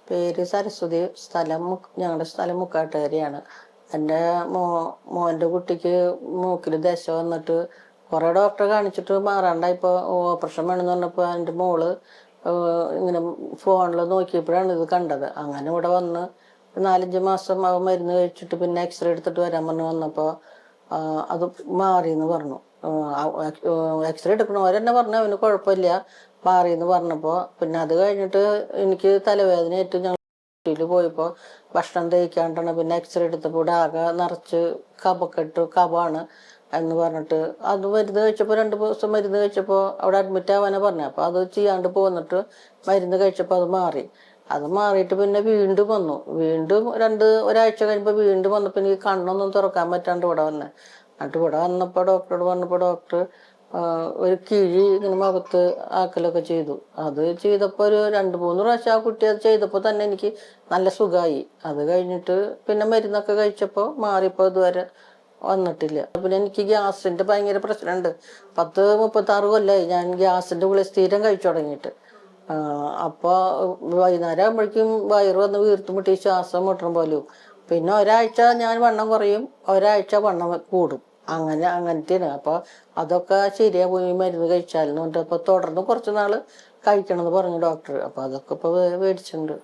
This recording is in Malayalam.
പേര് സരസ്വതി. ഞങ്ങളുടെ സ്ഥലം മുക്കാട്ടുകരയാണ്. എൻ്റെ മോൻ്റെ കുട്ടിക്ക് മൂക്കിൽ ദശ വന്നിട്ട് കുറേ ഡോക്ടറെ കാണിച്ചിട്ട് മാറാണ്ടായിപ്പോൾ ഓപ്പറേഷൻ വേണമെന്ന് പറഞ്ഞപ്പോൾ എൻ്റെ മോള് ഇങ്ങനെ ഫോണിൽ നോക്കിയപ്പോഴാണ് ഇത് കണ്ടത്. അങ്ങനെ ഇവിടെ വന്ന് 4-5 മാസം അവൻ മരുന്ന് കഴിച്ചിട്ട് പിന്നെ എക്സ്റേ എടുത്തിട്ട് വരാൻ പറഞ്ഞു. വന്നപ്പോൾ അത് മാറിയെന്ന് പറഞ്ഞു. എക്സ്റേ എടുക്കണവരെന്നെ പറഞ്ഞു അവന് കുഴപ്പമില്ല, മാറിയെന്ന് പറഞ്ഞപ്പോൾ പിന്നെ അത് കഴിഞ്ഞിട്ട് എനിക്ക് തലവേദനയായിട്ട് ഞങ്ങൾ വീട്ടിൽ പോയപ്പോൾ ഭക്ഷണം ദഹിക്കാണ്ടാണ്. പിന്നെ എക്സ്റേ എടുത്തപ്പോൾ ഇവിടെ ആകെ നിറച്ച് കഫമാണ് എന്ന് പറഞ്ഞിട്ട് അത് മരുന്ന് കഴിച്ചപ്പോൾ 2 ദിവസം മരുന്ന് കഴിച്ചപ്പോൾ അവിടെ അഡ്മിറ്റ് ആവാനാണ് പറഞ്ഞത്. അപ്പോൾ അത് ചെയ്യാണ്ട് പോന്നിട്ട് മരുന്ന് കഴിച്ചപ്പോൾ അത് മാറി. അത് മാറിയിട്ട് പിന്നെ വീണ്ടും വന്നു. വീണ്ടും ഒരാഴ്ച കഴിയുമ്പോൾ വീണ്ടും വന്നപ്പോൾ എനിക്ക് കണ്ണൊന്നും തുറക്കാൻ പറ്റാണ്ട് ഇവിടെ വന്നെ. എന്നിട്ട് ഇവിടെ വന്നപ്പോൾ ഡോക്ടറോട് പറഞ്ഞപ്പോൾ ഡോക്ടർ ഒരു കിഴി ഇങ്ങനെ മുഖത്ത് ആക്കലൊക്കെ ചെയ്തു. അത് ചെയ്തപ്പോൾ ഒരു 2-3 പ്രാവശ്യം ആ കുട്ടി അത് ചെയ്തപ്പോൾ തന്നെ എനിക്ക് നല്ല സുഖമായി. അത് കഴിഞ്ഞിട്ട് പിന്നെ മരുന്നൊക്കെ കഴിച്ചപ്പോൾ മാറിയപ്പോൾ ഇതുവരെ വന്നിട്ടില്ല. പിന്നെ എനിക്ക് ഗ്യാസിൻ്റെ ഭയങ്കര പ്രശ്നമുണ്ട്. 10-36 കൊല്ലമായി ഞാൻ ഗ്യാസിൻ്റെ ഗുളിക സ്ഥിരം കഴിച്ചു തുടങ്ങിയിട്ട്. അപ്പോൾ വൈകുന്നേരം ആകുമ്പോഴേക്കും വയറ് വന്ന് വീർത്തുമുട്ടി ശ്വാസം മുട്ടണം പോലും. പിന്നെ ഒരാഴ്ച ഞാൻ വണ്ണം കുറയും, ഒരാഴ്ച വണ്ണം കൂടും. അങ്ങനത്തെയാണ്. അപ്പോൾ അതൊക്കെ ശരിയാ പോയി മരുന്ന് കഴിച്ചാലെന്ന് പറഞ്ഞിട്ട് അപ്പോൾ തുടർന്ന് കുറച്ച് നാൾ കഴിക്കണമെന്ന് പറഞ്ഞു ഡോക്ടർ. അപ്പോൾ അതൊക്കെ ഇപ്പോൾ മേടിച്ചിട്ടുണ്ട്.